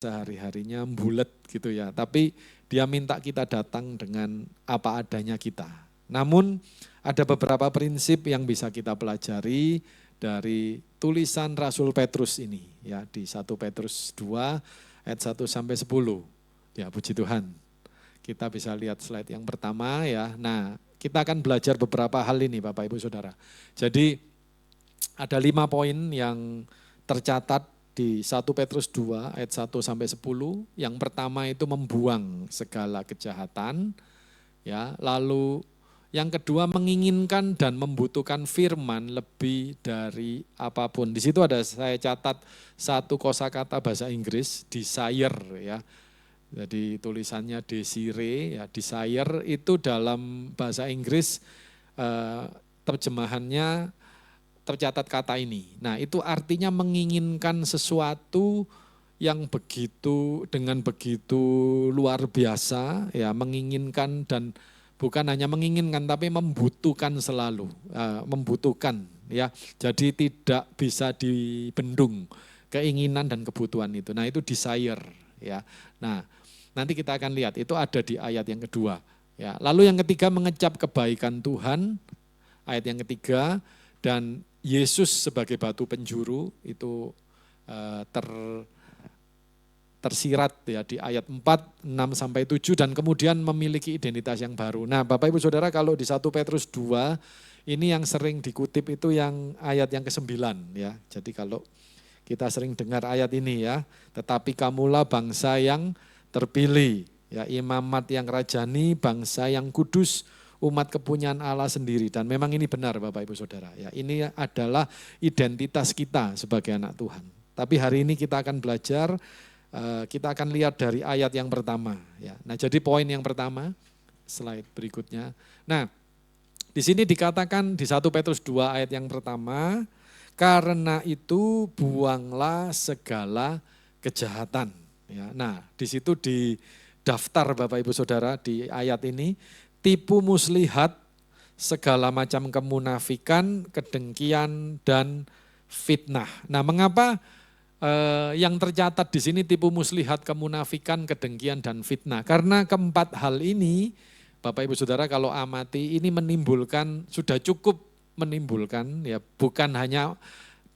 sehari-harinya bulet gitu ya. Tapi dia minta kita datang dengan apa adanya kita. Namun ada beberapa prinsip yang bisa kita pelajari dari tulisan Rasul Petrus ini ya, di 1 Petrus 2 ayat 1 sampai 10. Ya, puji Tuhan. Kita bisa lihat slide yang pertama ya. Nah, kita akan belajar beberapa hal ini Bapak Ibu Saudara. Jadi ada 5 poin yang tercatat di 1 Petrus 2 ayat 1 sampai 10. Yang pertama itu membuang segala kejahatan. Ya, lalu yang kedua menginginkan dan membutuhkan firman lebih dari apapun. Di situ ada saya catat satu kosakata bahasa Inggris, desire ya. Jadi tulisannya desire ya, desire itu dalam bahasa Inggris terjemahannya tercatat kata ini. Nah, itu artinya menginginkan sesuatu yang dengan begitu luar biasa ya, menginginkan dan bukan hanya menginginkan tapi membutuhkan selalu, membutuhkan ya. Jadi tidak bisa dibendung keinginan dan kebutuhan itu. Nah, itu desire ya. Nah, nanti kita akan lihat itu ada di ayat yang kedua ya. Lalu yang ketiga mengecap kebaikan Tuhan, ayat yang ketiga, dan Yesus sebagai batu penjuru itu tersirat ya di ayat 4, 6 sampai 7 dan kemudian memiliki identitas yang baru. Nah, Bapak Ibu Saudara, kalau di 1 Petrus 2 ini yang sering dikutip itu yang ayat yang ke-9 ya. Jadi kalau kita sering dengar ayat ini ya, tetapi kamulah bangsa yang terpilih, ya, imamat yang rajani, bangsa yang kudus, umat kepunyaan Allah sendiri. Dan memang ini benar Bapak Ibu Saudara. Ya, ini adalah identitas kita sebagai anak Tuhan. Tapi hari ini kita akan belajar, kita akan lihat dari ayat yang pertama. Ya. Nah, jadi poin yang pertama, slide berikutnya. Nah, di sini dikatakan di 1 Petrus 2 ayat yang pertama, karena itu buanglah segala kejahatan. Ya, nah, di situ di daftar Bapak Ibu Saudara di ayat ini, tipu muslihat, segala macam kemunafikan, kedengkian, dan fitnah. Nah, mengapa yang tercatat di sini tipu muslihat, kemunafikan, kedengkian, dan fitnah? Karena keempat hal ini, Bapak Ibu Saudara kalau amati, ini menimbulkan, sudah cukup menimbulkan, ya bukan hanya,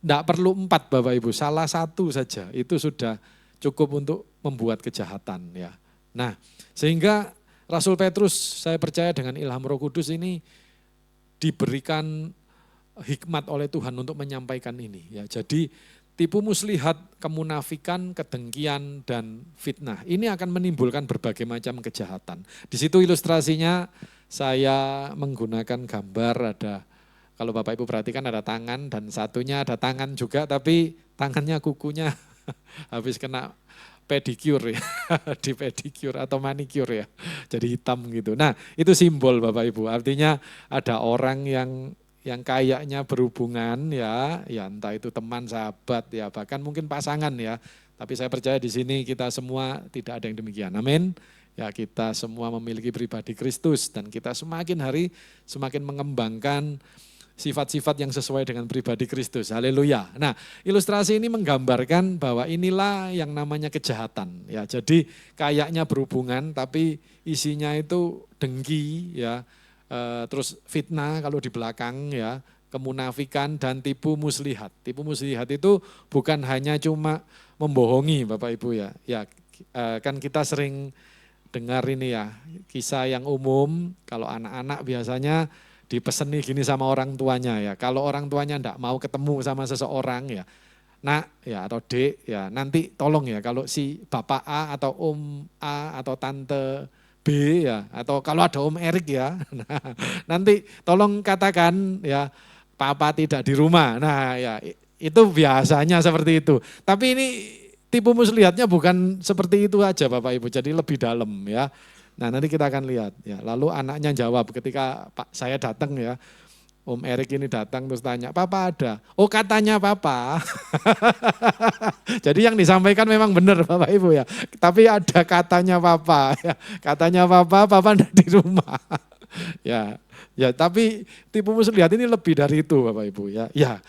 tidak perlu 4 Bapak Ibu, salah satu saja itu sudah cukup untuk membuat kejahatan ya. Nah, sehingga Rasul Petrus saya percaya dengan ilham Roh Kudus ini diberikan hikmat oleh Tuhan untuk menyampaikan ini ya. Jadi tipu muslihat, kemunafikan, kedengkian, dan fitnah ini akan menimbulkan berbagai macam kejahatan. Di situ ilustrasinya saya menggunakan gambar, ada, kalau Bapak Ibu perhatikan ada tangan dan satunya ada tangan juga tapi tangannya kukunya habis kena pedicure ya, di pedicure atau manicure ya, jadi hitam gitu. Nah, itu simbol Bapak Ibu, artinya ada orang yang kayaknya berhubungan ya entah itu teman, sahabat ya, bahkan mungkin pasangan ya. Tapi saya percaya di sini kita semua tidak ada yang demikian. Amin. Ya, kita semua memiliki pribadi Kristus dan kita semakin hari semakin mengembangkan sifat-sifat yang sesuai dengan pribadi Kristus. Haleluya. Nah, ilustrasi ini menggambarkan bahwa inilah yang namanya kejahatan. Ya, jadi kayaknya berhubungan tapi isinya itu dengki ya, terus fitnah kalau di belakang ya, kemunafikan dan tipu muslihat. Tipu muslihat itu bukan hanya cuma membohongi Bapak Ibu ya. Ya, kan kita sering dengar ini ya, kisah yang umum kalau anak-anak biasanya dipeseni gini sama orang tuanya ya. Kalau orang tuanya enggak mau ketemu sama seseorang ya, Nak ya atau Dek ya, nanti tolong ya kalau si Bapak A atau Om A atau Tante B ya, atau kalau ada Om Erik ya, nah, nanti tolong katakan ya Papa tidak di rumah. Nah ya itu biasanya seperti itu. Tapi ini tipu muslihatnya bukan seperti itu aja Bapak Ibu, jadi lebih dalam ya. Nah, nanti kita akan lihat ya. Lalu anaknya jawab ketika saya datang ya, Om Erik ini datang terus tanya, "Papa ada?" "Oh, katanya Papa." Jadi yang disampaikan memang benar Bapak Ibu ya. Tapi ada katanya Papa ya. Katanya Papa enggak di rumah. Ya. Ya, tapi tipu muslihat ini lebih dari itu Bapak Ibu ya. Ya.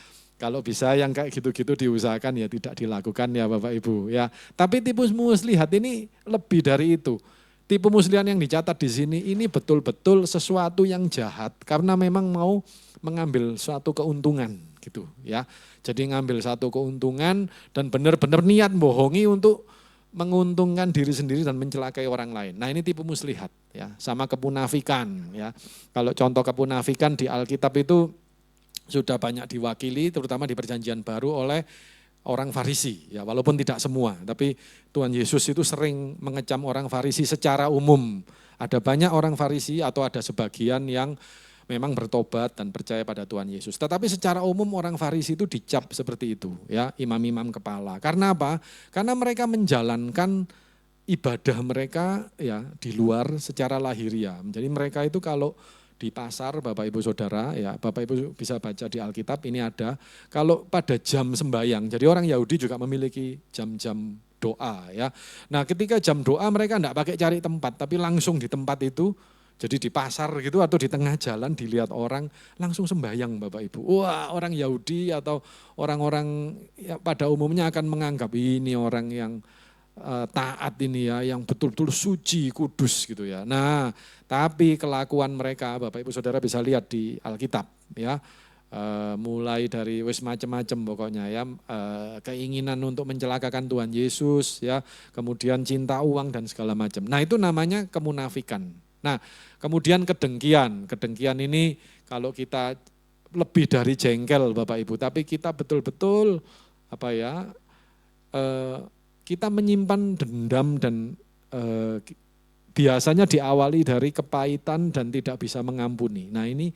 Kalau bisa yang kayak gitu-gitu diusahakan ya tidak dilakukan ya Bapak Ibu ya. Tapi tipu muslihat ini lebih dari itu. Tipu muslihat yang dicatat di sini ini betul-betul sesuatu yang jahat karena memang mau mengambil suatu keuntungan gitu ya. Jadi ngambil satu keuntungan dan benar-benar niat bohongi untuk menguntungkan diri sendiri dan mencelakai orang lain. Nah ini tipu muslihat ya, sama kemunafikan ya. Kalau contoh kemunafikan di Alkitab itu sudah banyak diwakili terutama di Perjanjian Baru oleh orang Farisi ya, walaupun tidak semua, tapi Tuhan Yesus itu sering mengecam orang Farisi secara umum. Ada banyak orang Farisi atau ada sebagian yang memang bertobat dan percaya pada Tuhan Yesus. Tetapi secara umum orang Farisi itu dicap seperti itu ya, imam-imam kepala. Karena apa? Karena mereka menjalankan ibadah mereka ya di luar secara lahiriah. Jadi mereka itu kalau di pasar Bapak Ibu Saudara ya, Bapak Ibu bisa baca di Alkitab ini ada kalau pada jam sembahyang. Jadi orang Yahudi juga memiliki jam-jam doa ya. Nah, ketika jam doa mereka enggak pakai cari tempat tapi langsung di tempat itu. Jadi di pasar gitu atau di tengah jalan dilihat orang langsung sembahyang Bapak Ibu. Wah, orang Yahudi atau orang-orang ya, pada umumnya akan menganggap ini orang yang taat ini ya, yang betul-betul suci, kudus gitu ya. Nah, tapi kelakuan mereka Bapak Ibu Saudara bisa lihat di Alkitab ya. Mulai dari wis macam-macam pokoknya ya, keinginan untuk mencelakakan Tuhan Yesus ya, kemudian cinta uang dan segala macam. Nah, itu namanya kemunafikan. Nah, kemudian kedengkian. Kedengkian ini kalau kita lebih dari jengkel Bapak Ibu, tapi kita betul-betul apa ya, kita menyimpan dendam dan biasanya diawali dari kepahitan dan tidak bisa mengampuni. Nah, ini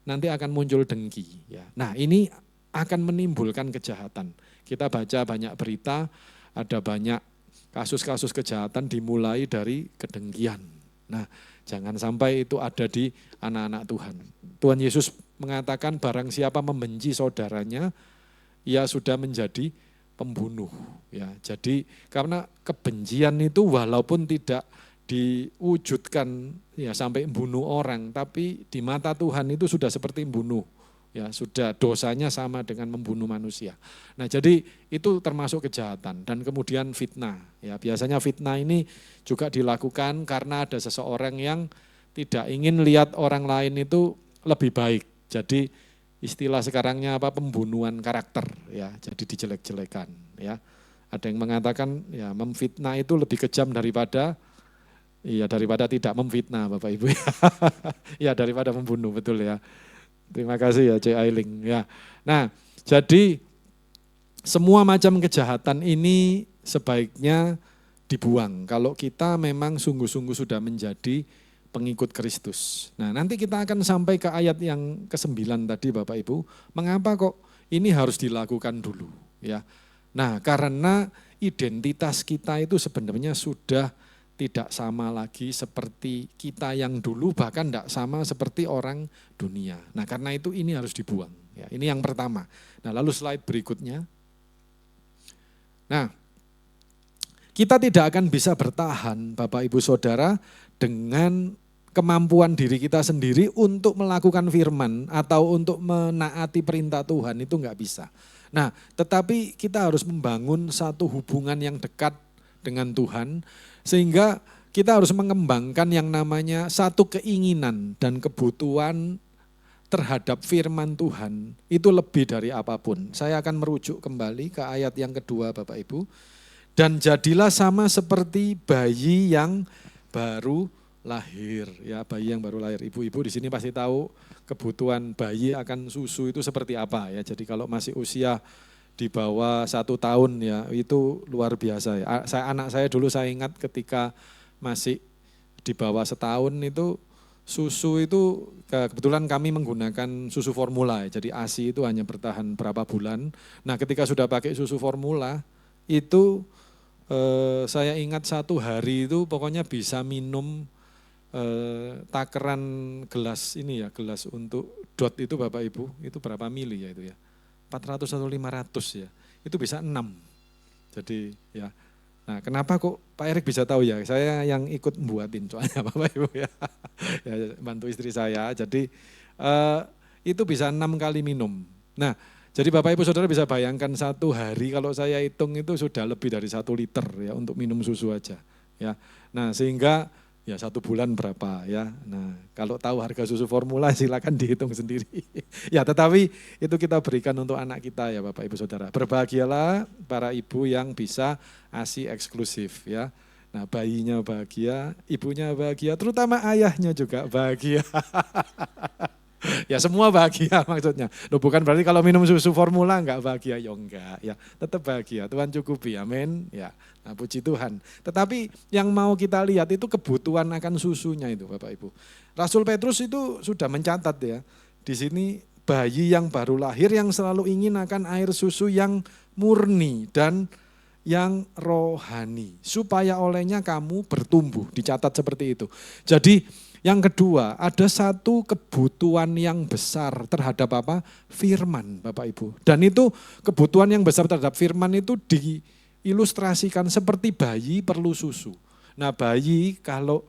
nanti akan muncul dengki ya. Nah, ini akan menimbulkan kejahatan. Kita baca banyak berita, ada banyak kasus-kasus kejahatan dimulai dari kedengkian. Nah, jangan sampai itu ada di anak-anak Tuhan. Tuhan Yesus mengatakan barang siapa membenci saudaranya, ia sudah menjadi pembunuh. Ya, jadi karena kebencian itu walaupun tidak diwujudkan ya sampai membunuh orang, tapi di mata Tuhan itu sudah seperti membunuh. Ya, sudah dosanya sama dengan membunuh manusia. Nah, jadi itu termasuk kejahatan dan kemudian fitnah. Ya, biasanya fitnah ini juga dilakukan karena ada seseorang yang tidak ingin lihat orang lain itu lebih baik. Jadi istilah sekarangnya apa, pembunuhan karakter ya. Jadi dijelek-jelekan ya. Ada yang mengatakan ya memfitnah itu lebih kejam daripada tidak memfitnah Bapak Ibu. Ya, daripada membunuh, betul ya. Terima kasih ya Cik Ailing ya. Nah, jadi semua macam kejahatan ini sebaiknya dibuang kalau kita memang sungguh-sungguh sudah menjadi pengikut Kristus. Nah, nanti kita akan sampai ke ayat yang ke-9 tadi Bapak Ibu. Mengapa kok ini harus dilakukan dulu ya? Nah, karena identitas kita itu sebenarnya sudah tidak sama lagi seperti kita yang dulu, bahkan tidak sama seperti orang dunia. Nah, karena itu ini harus dibuang. Ya, ini yang pertama. Nah, lalu slide berikutnya. Nah, kita tidak akan bisa bertahan Bapak Ibu Saudara dengan kemampuan diri kita sendiri untuk melakukan firman atau untuk menaati perintah Tuhan, itu enggak bisa. Nah, tetapi kita harus membangun satu hubungan yang dekat dengan Tuhan, sehingga kita harus mengembangkan yang namanya satu keinginan dan kebutuhan terhadap firman Tuhan, itu lebih dari apapun. Saya akan merujuk kembali ke ayat yang kedua Bapak Ibu. Dan jadilah sama seperti bayi yang baru lahir. Ya, bayi yang baru lahir. Ibu-ibu di sini pasti tahu kebutuhan bayi akan susu itu seperti apa ya. Jadi kalau masih usia di bawah 1 tahun ya, itu luar biasa ya. Anak saya dulu saya ingat ketika masih di bawah 1 tahun itu susu itu kebetulan kami menggunakan susu formula ya, jadi ASI itu hanya bertahan berapa bulan. Nah, ketika sudah pakai susu formula itu saya ingat 1 hari itu pokoknya bisa minum takaran gelas ini ya, gelas untuk dot itu Bapak Ibu, itu berapa mili ya itu ya? 400 atau 500 ya, itu bisa 6. Jadi ya, nah kenapa kok Pak Erik bisa tahu ya, saya yang ikut buatin soalnya Bapak Ibu ya, ya bantu istri saya, jadi itu bisa 6 kali minum. Nah, Jadi Bapak Ibu Saudara bisa bayangkan satu hari kalau saya hitung itu sudah lebih dari 1 liter ya untuk minum susu aja. Ya, nah sehingga ya 1 bulan berapa ya. Nah kalau tahu harga susu formula silakan dihitung sendiri. Ya tetapi itu kita berikan untuk anak kita ya Bapak Ibu Saudara. Berbahagialah para ibu yang bisa ASI eksklusif ya. Nah bayinya bahagia, ibunya bahagia, terutama ayahnya juga bahagia. Ya semua bahagia maksudnya. Loh, bukan berarti kalau minum susu formula enggak bahagia, ya enggak. Ya tetap bahagia, Tuhan cukupi, amin. Ya, nah, puji Tuhan. Tetapi yang mau kita lihat itu kebutuhan akan susunya itu Bapak Ibu. Rasul Petrus itu sudah mencatat ya, di sini bayi yang baru lahir yang selalu ingin akan air susu yang murni dan yang rohani, supaya olehnya kamu bertumbuh, dicatat seperti itu. Jadi yang kedua, ada satu kebutuhan yang besar terhadap apa? Firman Bapak Ibu. Dan itu kebutuhan yang besar terhadap firman itu diilustrasikan seperti bayi perlu susu. Nah bayi kalau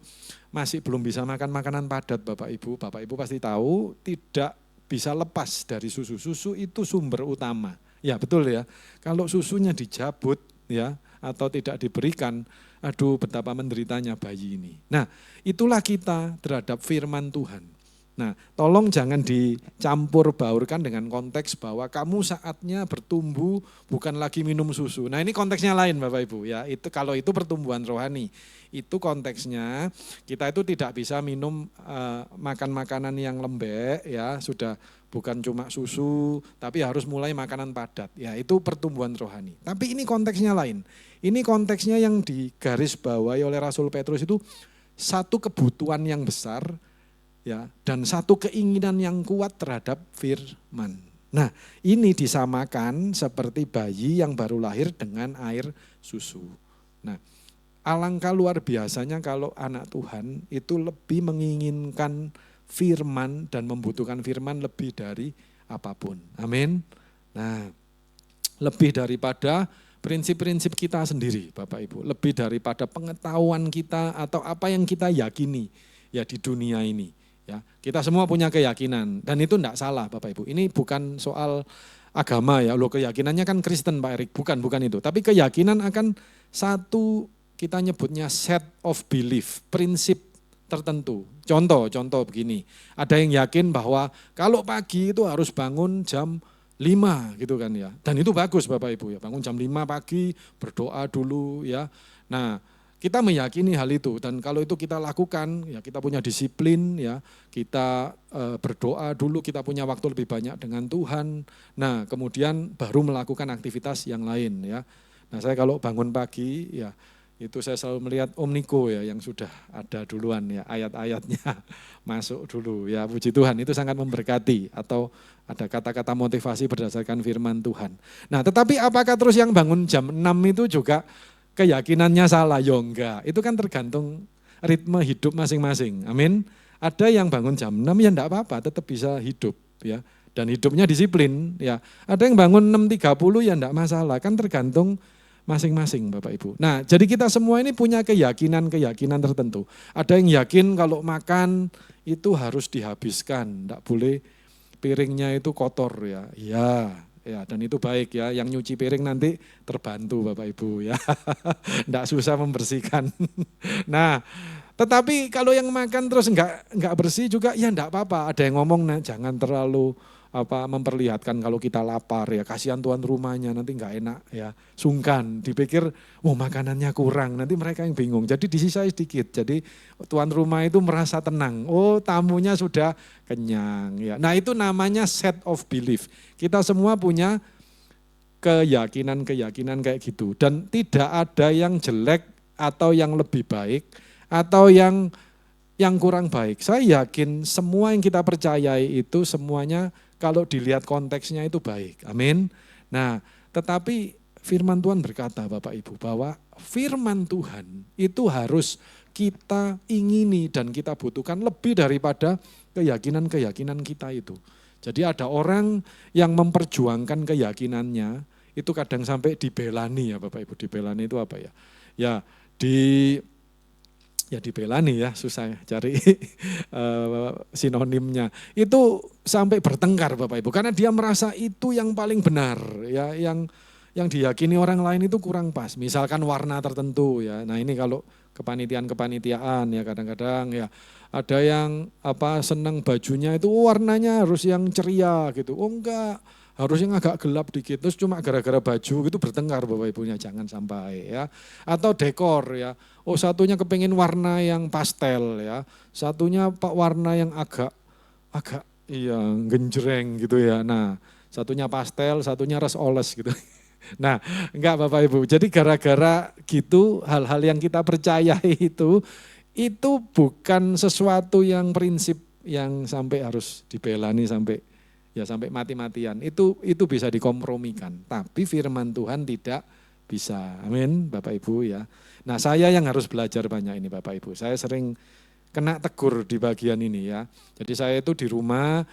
masih belum bisa makan makanan padat Bapak Ibu pasti tahu tidak bisa lepas dari susu. Susu itu sumber utama. Ya betul ya, kalau susunya dicabut ya atau tidak diberikan, aduh betapa menderitanya bayi ini. Nah itulah kita terhadap firman Tuhan. Nah tolong jangan dicampur baurkan dengan konteks bahwa kamu saatnya bertumbuh bukan lagi minum susu. Nah ini konteksnya lain Bapak Ibu ya, itu kalau itu pertumbuhan rohani. Itu konteksnya kita itu tidak bisa minum makan makanan yang lembek ya, sudah bukan cuma susu tapi harus mulai makanan padat. Ya itu pertumbuhan rohani. Tapi ini konteksnya lain. Ini konteksnya yang digarisbawahi oleh Rasul Petrus itu satu kebutuhan yang besar ya dan satu keinginan yang kuat terhadap firman. Nah, ini disamakan seperti bayi yang baru lahir dengan air susu. Nah, alangkah luar biasanya kalau anak Tuhan itu lebih menginginkan firman dan membutuhkan firman lebih dari apapun. Amin. Nah, lebih daripada prinsip-prinsip kita sendiri Bapak Ibu, lebih daripada pengetahuan kita atau apa yang kita yakini ya di dunia ini. Ya, kita semua punya keyakinan dan itu enggak salah Bapak Ibu. Ini bukan soal agama ya, loh keyakinannya kan Kristen Pak Erik, bukan itu. Tapi keyakinan akan satu kita nyebutnya set of belief, prinsip tertentu. Contoh begini, ada yang yakin bahwa kalau pagi itu harus bangun jam 5 gitu kan ya. Dan itu bagus Bapak Ibu ya, bangun jam 5 pagi, berdoa dulu ya. Nah, kita meyakini hal itu dan kalau itu kita lakukan ya kita punya disiplin ya, kita berdoa dulu, kita punya waktu lebih banyak dengan Tuhan. Nah, kemudian baru melakukan aktivitas yang lain ya. Nah, saya kalau bangun pagi ya itu saya selalu melihat Om Niko ya yang sudah ada duluan ya ayat-ayatnya masuk dulu ya, puji Tuhan itu sangat memberkati atau ada kata-kata motivasi berdasarkan firman Tuhan. Nah tetapi apakah terus yang bangun jam 6 itu juga keyakinannya salah? Ya enggak, itu kan tergantung ritme hidup masing-masing, amin. Ada yang bangun jam 6 ya enggak apa-apa, tetap bisa hidup ya dan hidupnya disiplin ya. Ada yang bangun 6.30 ya enggak masalah, kan tergantung masing-masing Bapak Ibu. Nah jadi kita semua ini punya keyakinan tertentu. Ada yang yakin kalau makan itu harus dihabiskan, enggak boleh piringnya itu kotor ya. Ya dan itu baik ya, yang nyuci piring nanti terbantu Bapak Ibu ya. Enggak susah membersihkan. Nah tetapi kalau yang makan terus enggak bersih juga ya enggak apa-apa. Ada yang ngomong nah, jangan terlalu memperlihatkan kalau kita lapar ya, kasihan tuan rumahnya nanti enggak enak ya, sungkan, dipikir makanannya kurang, nanti mereka yang bingung, jadi disisai sedikit, jadi tuan rumah itu merasa tenang, tamunya sudah kenyang ya. Nah itu namanya set of belief, kita semua punya keyakinan kayak gitu dan tidak ada yang jelek atau yang lebih baik atau yang kurang baik. Saya yakin semua yang kita percayai itu semuanya kalau dilihat konteksnya itu baik. Amin. Nah, tetapi firman Tuhan berkata Bapak Ibu bahwa firman Tuhan itu harus kita ingini dan kita butuhkan lebih daripada keyakinan kita itu. Jadi ada orang yang memperjuangkan keyakinannya itu kadang sampai dibelani ya Bapak Ibu. Dibelani itu apa ya? Ya ya dibelani ya, susah ya cari sinonimnya. Itu sampai bertengkar Bapak Ibu, karena dia merasa itu yang paling benar, ya, yang diyakini orang lain itu kurang pas. Misalkan warna tertentu ya. Nah ini kalau kepanitiaan ya kadang-kadang ya ada yang senang bajunya itu warnanya harus yang ceria gitu. Oh enggak, harus yang agak gelap dikit. Terus cuma gara-gara baju itu bertengkar Bapak Ibunya, jangan sampai ya. Atau dekor ya. Oh satunya kepingin warna yang pastel ya. Satunya warna yang agak iya genjreng gitu ya. Nah, satunya pastel, satunya res oles gitu. Nah, enggak Bapak Ibu. Jadi gara-gara gitu hal-hal yang kita percayai itu bukan sesuatu yang prinsip yang sampai harus dibelani sampai mati-matian. Itu bisa dikompromikan. Tapi firman Tuhan tidak bisa. Amin Bapak Ibu ya. Nah, saya yang harus belajar banyak ini Bapak Ibu. Saya sering kena tegur di bagian ini ya. Jadi saya itu di rumah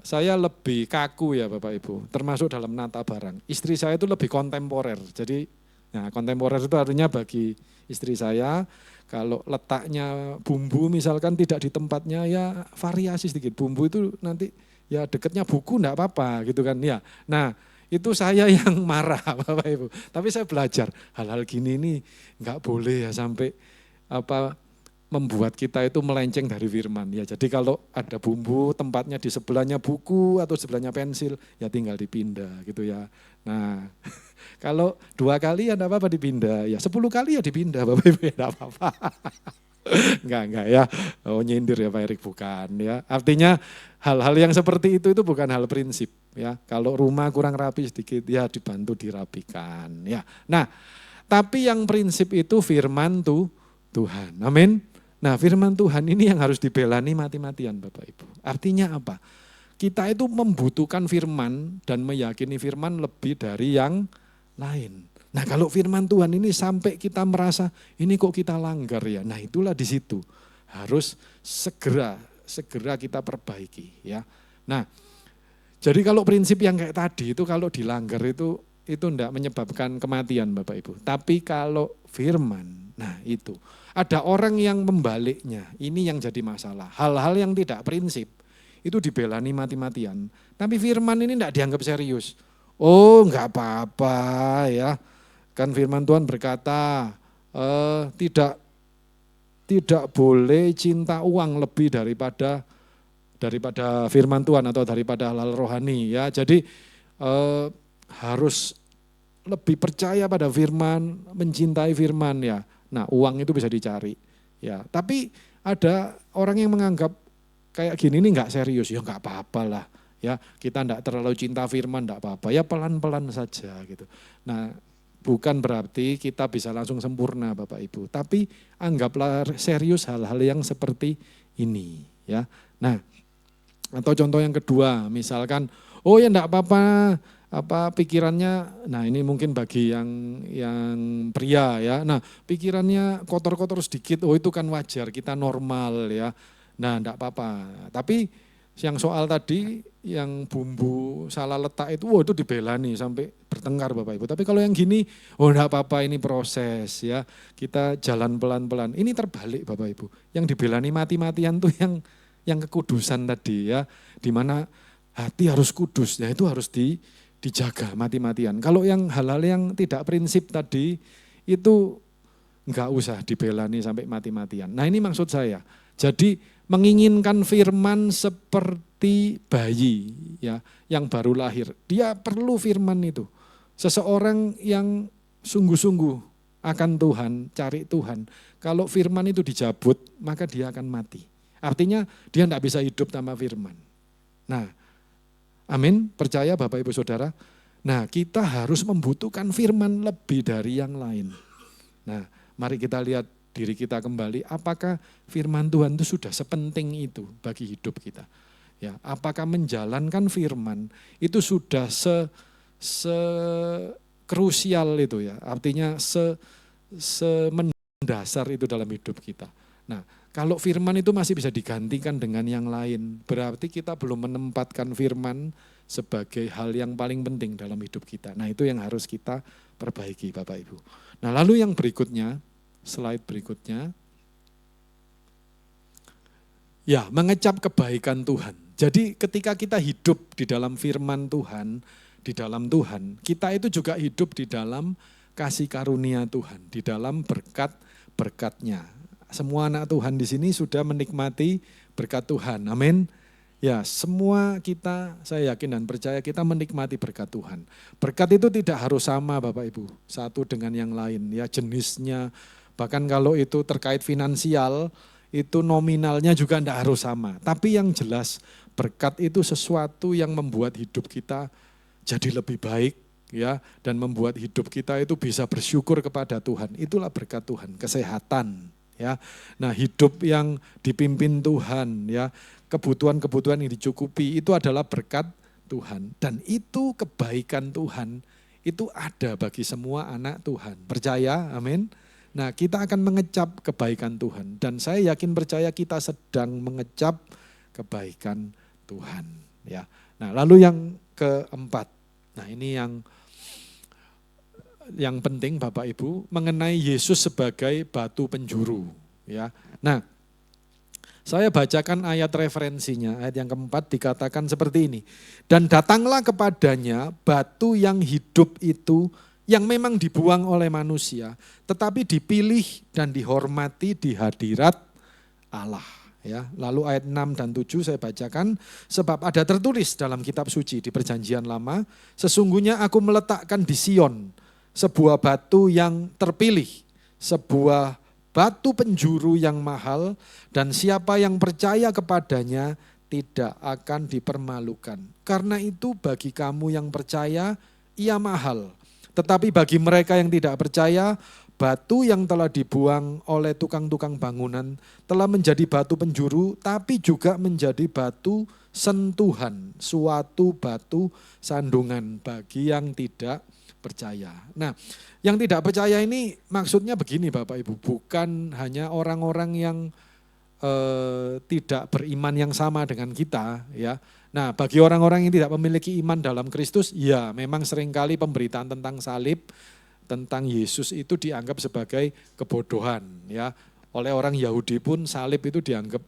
saya lebih kaku ya Bapak Ibu, termasuk dalam nata barang. Istri saya itu lebih kontemporer, jadi nah, kontemporer itu artinya bagi istri saya, kalau letaknya bumbu misalkan tidak di tempatnya ya variasi sedikit, bumbu itu nanti ya deketnya buku enggak apa-apa gitu kan ya. Nah itu saya yang marah Bapak Ibu, tapi saya belajar hal-hal gini ini enggak boleh ya sampai membuat kita itu melenceng dari firman. Ya, jadi kalau ada bumbu tempatnya di sebelahnya buku atau sebelahnya pensil, ya tinggal dipindah gitu ya. Nah, kalau 2 kali ya enggak apa-apa dipindah, ya 10 kali ya dipindah Bapak Ibu ya enggak apa-apa. Enggak ya. Oh nyindir ya Pak Erik, bukan ya. Artinya hal-hal yang seperti itu bukan hal prinsip ya. Kalau rumah kurang rapi sedikit ya dibantu dirapikan ya. Nah, tapi yang prinsip itu firman Tuhan. Amin. Nah firman Tuhan ini yang harus dibelani mati-matian Bapak Ibu. Artinya apa? Kita itu membutuhkan firman dan meyakini firman lebih dari yang lain. Nah kalau firman Tuhan ini sampai kita merasa ini kok kita langgar ya. Nah itulah di situ harus segera kita perbaiki ya. Nah jadi kalau prinsip yang kayak tadi itu kalau dilanggar itu enggak menyebabkan kematian Bapak Ibu. Tapi kalau firman, nah itu. Ada orang yang membaliknya, ini yang jadi masalah. Hal-hal yang tidak prinsip, itu dibelani mati-matian. Tapi firman ini enggak dianggap serius. Oh enggak apa-apa ya. Kan firman Tuhan berkata, tidak boleh cinta uang lebih daripada firman Tuhan atau daripada hal rohani ya. Jadi harus lebih percaya pada firman, mencintai firman ya. Nah uang itu bisa dicari ya. Tapi ada orang yang menganggap kayak gini ini enggak serius, ya enggak apa-apa lah ya. Kita enggak terlalu cinta firman enggak apa-apa, ya pelan-pelan saja gitu. Nah bukan berarti kita bisa langsung sempurna Bapak Ibu. Tapi anggaplah serius hal-hal yang seperti ini ya. Nah atau contoh yang kedua misalkan, oh ya enggak apa-apa, pikirannya, nah ini mungkin bagi yang pria ya, nah pikirannya kotor-kotor sedikit, oh itu kan wajar, kita normal ya, nah enggak apa-apa. Tapi yang soal tadi, yang bumbu salah letak itu, itu dibelani sampai bertengkar Bapak Ibu. Tapi kalau yang gini, oh enggak apa-apa ini proses ya, kita jalan pelan-pelan. Ini terbalik Bapak Ibu, yang dibelani mati-matian tuh yang kekudusan tadi ya, dimana hati harus kudus, ya itu harus dijaga mati-matian. Kalau yang hal-hal yang tidak prinsip tadi itu enggak usah dibelani sampai mati-matian. Nah ini maksud saya. Jadi menginginkan firman seperti bayi ya yang baru lahir. Dia perlu firman itu. Seseorang yang sungguh-sungguh akan Tuhan, cari Tuhan. Kalau firman itu dicabut, maka dia akan mati. Artinya dia enggak bisa hidup tanpa firman. Nah, amin, percaya Bapak Ibu Saudara. Nah kita harus membutuhkan firman lebih dari yang lain. Nah mari kita lihat diri kita kembali, apakah firman Tuhan itu sudah sepenting itu bagi hidup kita. Ya, apakah menjalankan firman itu sudah krusial itu ya, artinya mendasar itu dalam hidup kita. Nah kalau firman itu masih bisa digantikan dengan yang lain, berarti kita belum menempatkan firman sebagai hal yang paling penting dalam hidup kita. Nah itu yang harus kita perbaiki Bapak Ibu. Nah lalu yang berikutnya, slide berikutnya. Ya, mengecap kebaikan Tuhan. Jadi ketika kita hidup di dalam firman Tuhan, di dalam Tuhan, kita itu juga hidup di dalam kasih karunia Tuhan, di dalam berkat-berkatnya. Semua anak Tuhan di sini sudah menikmati berkat Tuhan, amin. Ya, semua kita, saya yakin dan percaya kita menikmati berkat Tuhan. Berkat itu tidak harus sama Bapak Ibu, satu dengan yang lain, ya jenisnya. Bahkan kalau itu terkait finansial, itu nominalnya juga tidak harus sama. Tapi yang jelas berkat itu sesuatu yang membuat hidup kita jadi lebih baik, ya, dan membuat hidup kita itu bisa bersyukur kepada Tuhan. Itulah berkat Tuhan, kesehatan, ya. Nah, hidup yang dipimpin Tuhan, ya, kebutuhan-kebutuhan yang dicukupi itu adalah berkat Tuhan, dan itu kebaikan Tuhan itu ada bagi semua anak Tuhan. Percaya? Amin. Nah, kita akan mengecap kebaikan Tuhan, dan saya yakin percaya kita sedang mengecap kebaikan Tuhan, ya. Nah, lalu yang keempat. Nah, ini yang penting Bapak Ibu mengenai Yesus sebagai batu penjuru, ya. Nah, saya bacakan ayat referensinya, ayat yang keempat dikatakan seperti ini. Dan datanglah kepadanya batu yang hidup itu, yang memang dibuang oleh manusia, tetapi dipilih dan dihormati di hadirat Allah. Ya, lalu ayat 6 dan 7 saya bacakan, sebab ada tertulis dalam kitab suci di perjanjian lama, sesungguhnya aku meletakkan di Sion sebuah batu yang terpilih, sebuah batu penjuru yang mahal, dan siapa yang percaya kepadanya tidak akan dipermalukan. Karena itu bagi kamu yang percaya, ia mahal. Tetapi bagi mereka yang tidak percaya, batu yang telah dibuang oleh tukang-tukang bangunan telah menjadi batu penjuru, tapi juga menjadi batu sentuhan, suatu batu sandungan bagi yang tidak percaya. Nah, yang tidak percaya ini maksudnya begini Bapak Ibu, bukan hanya orang-orang yang tidak beriman yang sama dengan kita, ya. Nah, bagi orang-orang yang tidak memiliki iman dalam Kristus, ya memang seringkali pemberitaan tentang salib, tentang Yesus itu dianggap sebagai kebodohan, ya. Oleh orang Yahudi pun salib itu dianggap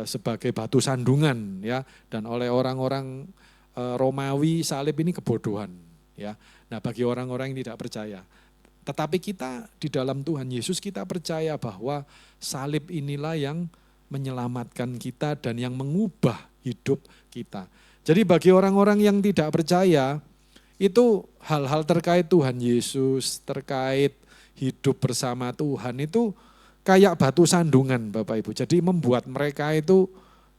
sebagai batu sandungan, ya. Dan oleh orang-orang Romawi salib ini kebodohan, ya. Nah, bagi orang-orang yang tidak percaya. Tetapi kita di dalam Tuhan Yesus kita percaya bahwa salib inilah yang menyelamatkan kita dan yang mengubah hidup kita. Jadi bagi orang-orang yang tidak percaya, itu hal-hal terkait Tuhan Yesus, terkait hidup bersama Tuhan itu kayak batu sandungan Bapak Ibu. Jadi membuat mereka itu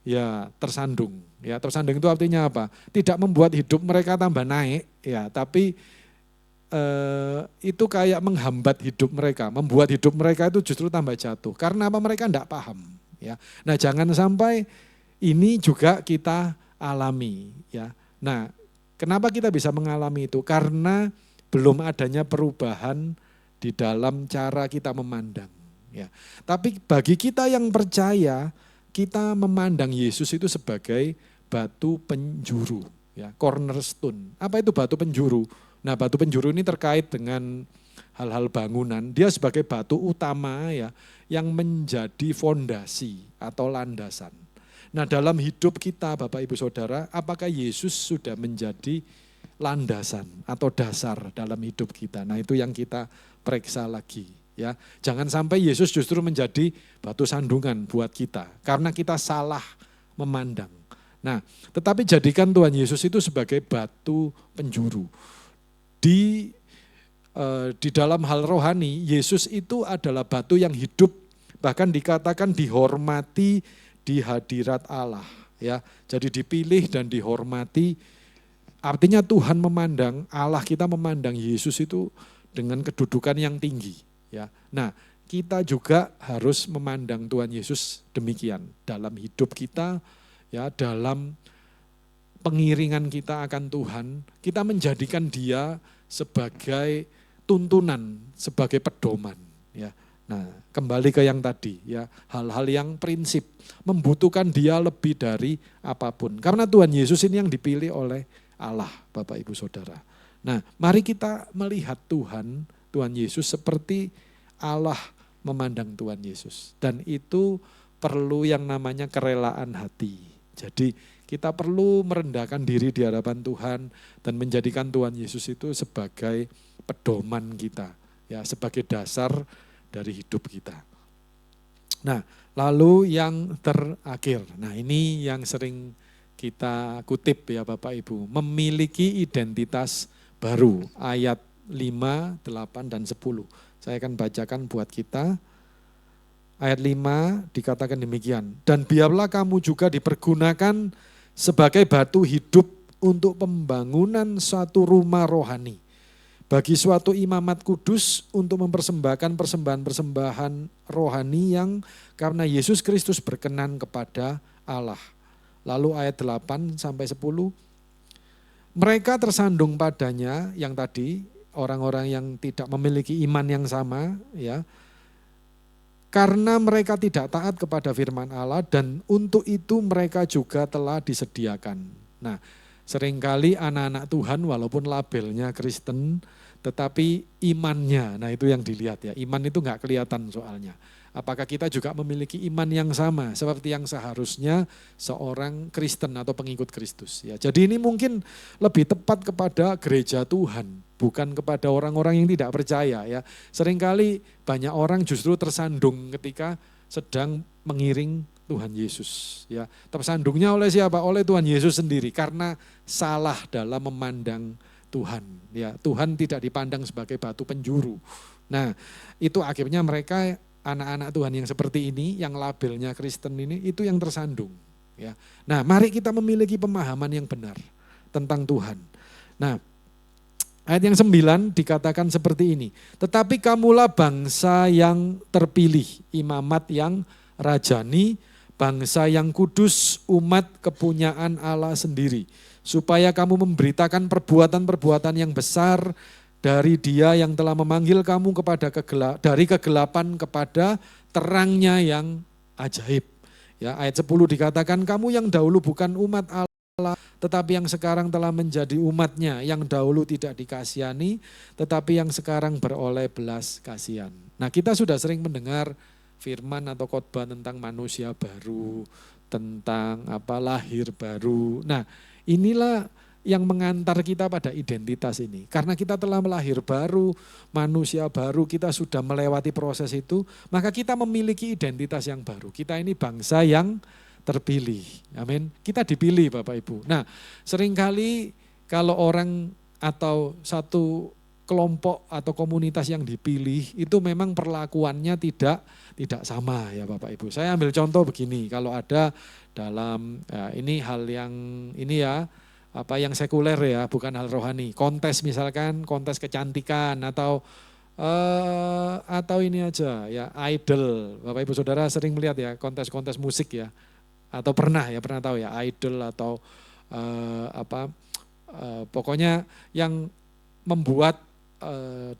ya tersandung. Ya, tersandung itu artinya apa? Tidak membuat hidup mereka tambah naik, ya, tapi itu kayak menghambat hidup mereka, membuat hidup mereka itu justru tambah jatuh. Karena apa? Mereka tidak paham. Ya. Nah, jangan sampai ini juga kita alami. Ya. Nah, kenapa kita bisa mengalami itu? Karena belum adanya perubahan di dalam cara kita memandang. Ya. Tapi bagi kita yang percaya, kita memandang Yesus itu sebagai batu penjuru, ya, cornerstone. Apa itu batu penjuru? Nah, batu penjuru ini terkait dengan hal-hal bangunan. Dia sebagai batu utama, ya, yang menjadi fondasi atau landasan. Nah, dalam hidup kita Bapak Ibu Saudara, apakah Yesus sudah menjadi landasan atau dasar dalam hidup kita? Nah, itu yang kita periksa lagi, ya. Jangan sampai Yesus justru menjadi batu sandungan buat kita karena kita salah memandang. Nah, tetapi jadikan Tuhan Yesus itu sebagai batu penjuru. Di dalam hal rohani, Yesus itu adalah batu yang hidup, bahkan dikatakan dihormati di hadirat Allah, ya. Jadi dipilih dan dihormati, artinya Tuhan memandang, Allah kita memandang Yesus itu dengan kedudukan yang tinggi, ya. Nah, kita juga harus memandang Tuhan Yesus demikian dalam hidup kita, ya, dalam pengiringan kita akan Tuhan, kita menjadikan Dia sebagai tuntunan, sebagai pedoman, ya. Nah, kembali ke yang tadi, ya, hal-hal yang prinsip membutuhkan Dia lebih dari apapun. Karena Tuhan Yesus ini yang dipilih oleh Allah, Bapak Ibu Saudara. Nah, mari kita melihat Tuhan Yesus seperti Allah memandang Tuhan Yesus. Dan itu perlu yang namanya kerelaan hati. Jadi kita perlu merendahkan diri di hadapan Tuhan dan menjadikan Tuhan Yesus itu sebagai pedoman kita, ya, sebagai dasar dari hidup kita. Nah, lalu yang terakhir, nah ini yang sering kita kutip ya Bapak Ibu, memiliki identitas baru, ayat 5, 8, dan 10. Saya akan bacakan buat kita. Ayat 5 dikatakan demikian, dan biarlah kamu juga dipergunakan sebagai batu hidup untuk pembangunan suatu rumah rohani, bagi suatu imamat kudus untuk mempersembahkan persembahan-persembahan rohani yang karena Yesus Kristus berkenan kepada Allah. Lalu ayat 8 sampai 10, mereka tersandung padanya, yang tadi orang-orang yang tidak memiliki iman yang sama, ya, karena mereka tidak taat kepada firman Allah dan untuk itu mereka juga telah disediakan. Nah, seringkali anak-anak Tuhan walaupun labelnya Kristen tetapi imannya, nah itu yang dilihat ya. Iman itu enggak kelihatan soalnya. Apakah kita juga memiliki iman yang sama seperti yang seharusnya seorang Kristen atau pengikut Kristus ya. Jadi ini mungkin lebih tepat kepada gereja Tuhan, bukan kepada orang-orang yang tidak percaya ya. Seringkali banyak orang justru tersandung ketika sedang mengiring Tuhan Yesus ya. Tersandungnya oleh siapa? Oleh Tuhan Yesus sendiri karena salah dalam memandang Tuhan ya. Tuhan tidak dipandang sebagai batu penjuru. Nah, itu akhirnya mereka anak-anak Tuhan yang seperti ini, yang labelnya Kristen ini, itu yang tersandung. Ya. Nah, mari kita memiliki pemahaman yang benar tentang Tuhan. Nah, ayat yang 9 dikatakan seperti ini. Tetapi kamulah bangsa yang terpilih, imamat yang rajani, bangsa yang kudus, umat kepunyaan Allah sendiri. Supaya kamu memberitakan perbuatan-perbuatan yang besar dari Dia yang telah memanggil kamu dari kegelapan kepada terangnya yang ajaib. Ya, ayat 10 dikatakan, kamu yang dahulu bukan umat Allah, tetapi yang sekarang telah menjadi umatnya, yang dahulu tidak dikasihani, tetapi yang sekarang beroleh belas kasihan. Nah, kita sudah sering mendengar firman atau khotbah tentang manusia baru, tentang lahir baru. Nah, inilah yang mengantar kita pada identitas ini. Karena kita telah melahir baru, manusia baru, kita sudah melewati proses itu, maka kita memiliki identitas yang baru. Kita ini bangsa yang terpilih. Amin. Kita dipilih Bapak Ibu. Nah, seringkali kalau orang atau satu kelompok atau komunitas yang dipilih itu memang perlakuannya tidak sama ya Bapak Ibu. Saya ambil contoh begini, kalau ada dalam ini hal yang ini ya, yang sekuler ya, bukan hal rohani. Kontes misalkan, kontes kecantikan atau ini aja ya, idol. Bapak Ibu Saudara sering melihat ya kontes-kontes musik ya. Atau pernah tahu ya, idol atau pokoknya yang membuat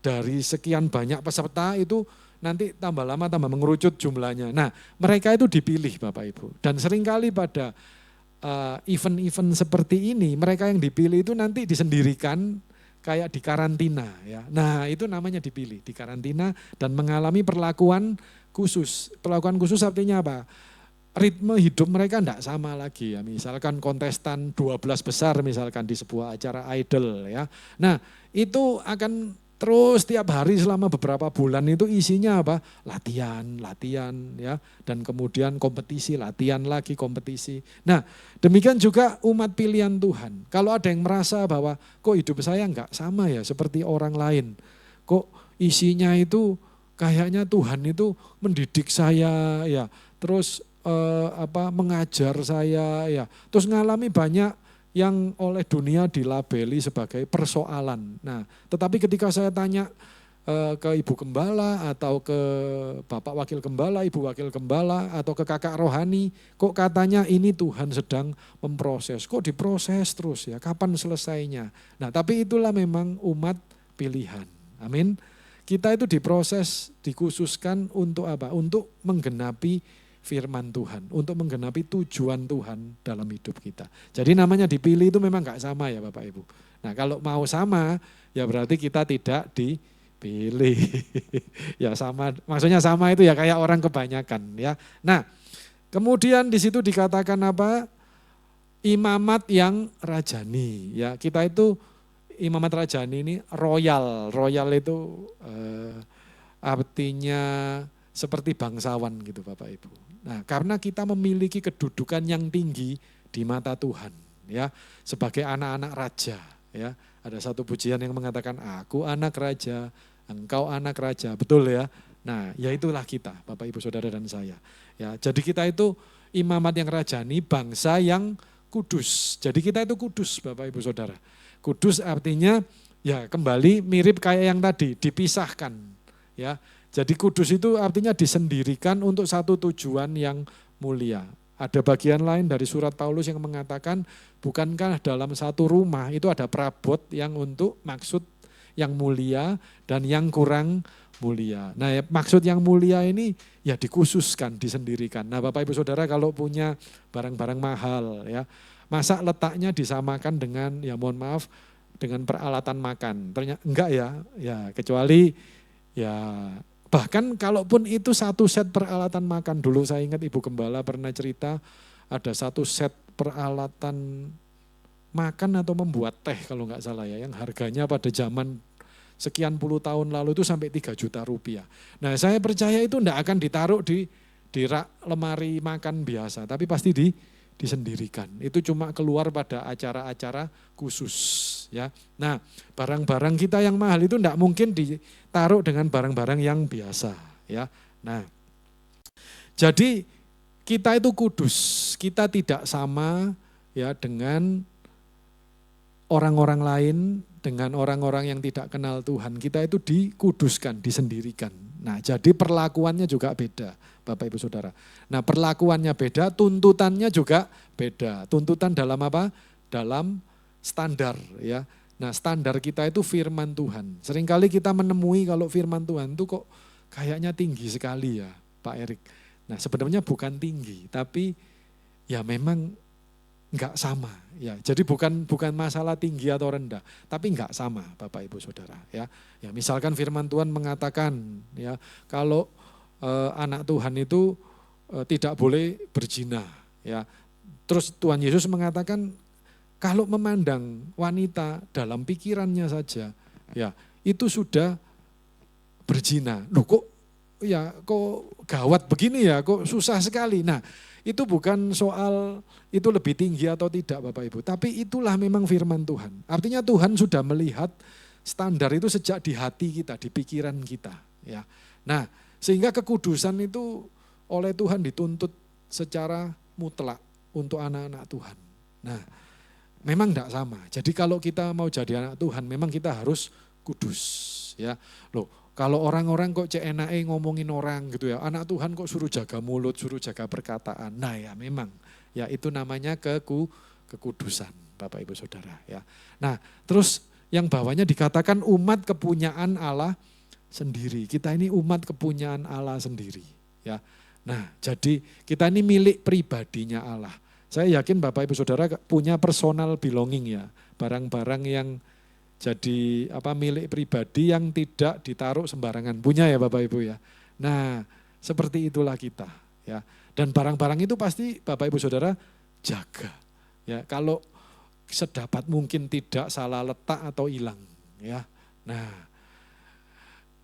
dari sekian banyak peserta itu nanti tambah lama tambah mengerucut jumlahnya. Nah, mereka itu dipilih Bapak Ibu. Dan seringkali pada event-event seperti ini, mereka yang dipilih itu nanti disendirikan kayak di karantina ya. Nah, itu namanya dipilih, di karantina dan mengalami perlakuan khusus. Perlakuan khusus artinya apa? Ritme hidup mereka enggak sama lagi ya. Misalkan kontestan 12 besar misalkan di sebuah acara idol ya. Nah, itu akan terus tiap hari selama beberapa bulan itu isinya apa? Latihan ya, dan kemudian kompetisi, latihan lagi, kompetisi. Nah, demikian juga umat pilihan Tuhan. Kalau ada yang merasa bahwa kok hidup saya enggak sama ya seperti orang lain. Kok isinya itu kayaknya Tuhan itu mendidik saya ya, terus mengajar saya ya, terus ngalami banyak yang oleh dunia dilabeli sebagai persoalan. Nah, tetapi ketika saya tanya ke ibu gembala atau ke bapak wakil gembala, ibu wakil gembala atau ke kakak rohani, kok katanya ini Tuhan sedang memproses, kok diproses terus ya, kapan selesainya? Nah, tapi itulah memang umat pilihan. Amin. Kita itu diproses, dikhususkan untuk apa? Untuk menggenapi firman Tuhan, untuk menggenapi tujuan Tuhan dalam hidup kita. Jadi namanya dipilih itu memang enggak sama ya Bapak Ibu. Nah, kalau mau sama ya berarti kita tidak dipilih. Ya sama, maksudnya sama itu ya kayak orang kebanyakan ya. Nah, Kemudian di situ dikatakan apa? Imamat yang rajani. Ya, kita itu imamat rajani ini royal. Royal itu artinya seperti bangsawan gitu Bapak Ibu. Nah, karena kita memiliki kedudukan yang tinggi di mata Tuhan, ya, sebagai anak-anak raja, ya. Ada satu pujian yang mengatakan, aku anak raja, engkau anak raja, betul ya. Nah, ya itulah kita, Bapak Ibu Saudara dan saya. Ya, jadi kita itu imamat yang rajani, bangsa yang kudus. Jadi kita itu kudus, Bapak Ibu Saudara. Kudus artinya ya kembali mirip kayak yang tadi, dipisahkan, ya. Jadi kudus itu artinya disendirikan untuk satu tujuan yang mulia. Ada bagian lain dari surat Paulus yang mengatakan, bukankah dalam satu rumah itu ada perabot yang untuk maksud yang mulia dan yang kurang mulia. Nah, ya, maksud yang mulia ini ya dikhususkan, disendirikan. Nah, Bapak Ibu Saudara kalau punya barang-barang mahal, ya, masa letaknya disamakan dengan, ya mohon maaf, dengan peralatan makan? Ternyata enggak ya kecuali ya bahkan kalaupun itu satu set peralatan makan, dulu saya ingat Ibu Gembala pernah cerita ada satu set peralatan makan atau membuat teh kalau nggak salah ya, yang harganya pada zaman sekian puluh tahun lalu itu sampai 3 juta rupiah. Nah saya percaya itu enggak akan ditaruh di rak lemari makan biasa, tapi pasti disendirikan. Itu cuma keluar pada acara-acara khusus, ya. Nah, barang-barang kita yang mahal itu enggak mungkin ditaruh dengan barang-barang yang biasa, ya. Nah, jadi kita itu kudus, kita tidak sama ya dengan orang-orang lain, dengan orang-orang yang tidak kenal Tuhan. Kita itu dikuduskan, disendirikan. Nah, jadi perlakuannya juga beda, Bapak Ibu Saudara. Nah, perlakuannya beda, tuntutannya juga beda. Tuntutan dalam apa? Dalam standar, ya. Nah, standar kita itu firman Tuhan. Seringkali kita menemui kalau firman Tuhan itu kok kayaknya tinggi sekali ya, Pak Erik. Nah, sebenarnya bukan tinggi, tapi ya memang enggak sama, ya. Jadi bukan masalah tinggi atau rendah, tapi enggak sama, Bapak Ibu Saudara, ya. Ya, misalkan firman Tuhan mengatakan, ya, kalau anak Tuhan itu tidak boleh berzina, ya. Terus Tuhan Yesus mengatakan kalau memandang wanita dalam pikirannya saja, ya, itu sudah berzina. Loh kok gawat begini ya, kok susah sekali. Nah, itu bukan soal itu lebih tinggi atau tidak Bapak Ibu, tapi itulah memang firman Tuhan. Artinya Tuhan sudah melihat standar itu sejak di hati kita, di pikiran kita, ya. Nah, sehingga kekudusan itu oleh Tuhan dituntut secara mutlak untuk anak-anak Tuhan. Nah, memang tidak sama. Jadi kalau kita mau jadi anak Tuhan, memang kita harus kudus, ya. Loh, kalau orang-orang kok enake ngomongin orang gitu ya, anak Tuhan kok suruh jaga mulut, suruh jaga perkataan. Nah ya memang, ya itu namanya kekudusan Bapak Ibu Saudara, ya. Nah terus yang bawahnya dikatakan umat kepunyaan Allah sendiri. Kita ini umat kepunyaan Allah sendiri, ya. Nah jadi kita ini milik pribadinya Allah. Saya yakin Bapak Ibu Saudara punya personal belonging ya, barang-barang yang jadi milik pribadi yang tidak ditaruh sembarangan, punya ya Bapak Ibu ya. Nah, seperti itulah kita, ya. Dan barang-barang itu pasti Bapak Ibu Saudara jaga, ya. Kalau sedapat mungkin tidak salah letak atau hilang, ya. Nah,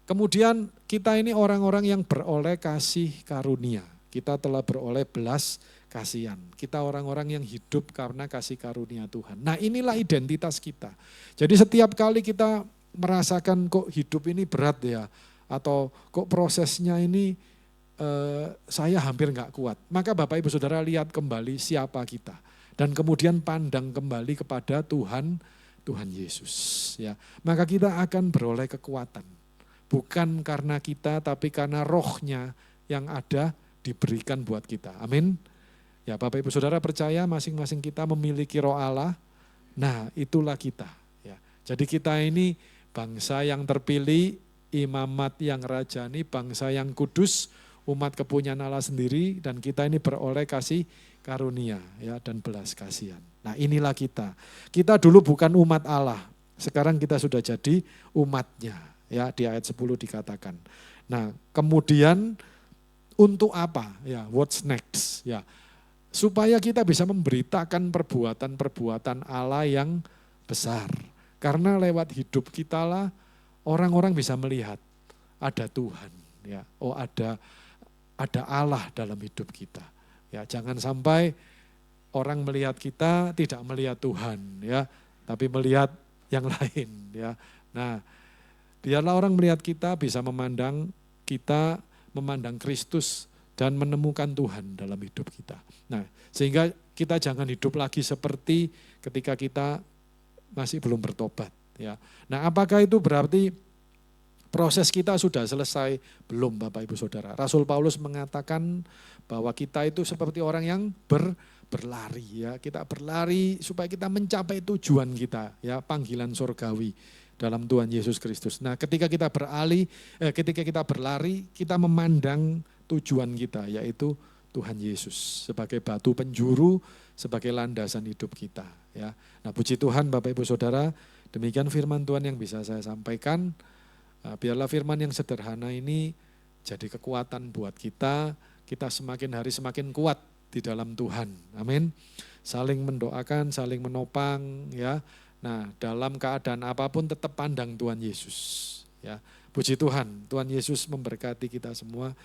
kemudian kita ini orang-orang yang beroleh kasih karunia. Kita telah beroleh belas kasihan. Kita orang-orang yang hidup karena kasih karunia Tuhan. Nah inilah identitas kita. Jadi setiap kali kita merasakan kok hidup ini berat ya, atau kok prosesnya ini saya hampir enggak kuat. Maka Bapak Ibu Saudara lihat kembali siapa kita. Dan kemudian pandang kembali kepada Tuhan Yesus. Ya. Maka kita akan beroleh kekuatan. Bukan karena kita, tapi karena rohnya yang ada diberikan buat kita. Amin. Ya Bapak Ibu Saudara percaya masing-masing kita memiliki roh Allah, nah itulah kita. Ya. Jadi kita ini bangsa yang terpilih, imamat yang rajani, bangsa yang kudus, umat kepunyaan Allah sendiri, dan kita ini beroleh kasih karunia ya dan belas kasihan. Nah inilah kita. Kita dulu bukan umat Allah, sekarang kita sudah jadi umatnya. Ya di ayat 10 dikatakan. Nah kemudian untuk apa? Ya, what's next? Ya, supaya kita bisa memberitakan perbuatan-perbuatan Allah yang besar. Karena lewat hidup kita lah orang-orang bisa melihat ada Tuhan, ya. Oh, ada Allah dalam hidup kita. Ya, jangan sampai orang melihat kita tidak melihat Tuhan, ya, tapi melihat yang lain, ya. Nah, biarlah orang melihat kita bisa memandang kita, memandang Kristus dan menemukan Tuhan dalam hidup kita. Nah, sehingga kita jangan hidup lagi seperti ketika kita masih belum bertobat, ya. Nah, apakah itu berarti proses kita sudah selesai? Belum, Bapak Ibu Saudara. Rasul Paulus mengatakan bahwa kita itu seperti orang yang berlari, ya. Kita berlari supaya kita mencapai tujuan kita, ya, panggilan surgawi dalam Tuhan Yesus Kristus. Nah, ketika kita berlari, kita memandang tujuan kita, yaitu Tuhan Yesus sebagai batu penjuru, sebagai landasan hidup kita, ya. Nah, puji Tuhan Bapak Ibu Saudara, demikian firman Tuhan yang bisa saya sampaikan. Biarlah firman yang sederhana ini jadi kekuatan buat kita semakin hari semakin kuat di dalam Tuhan. Amin. Saling mendoakan, saling menopang, ya. Nah, dalam keadaan apapun tetap pandang Tuhan Yesus, ya. Puji Tuhan, Tuhan Yesus memberkati kita semua.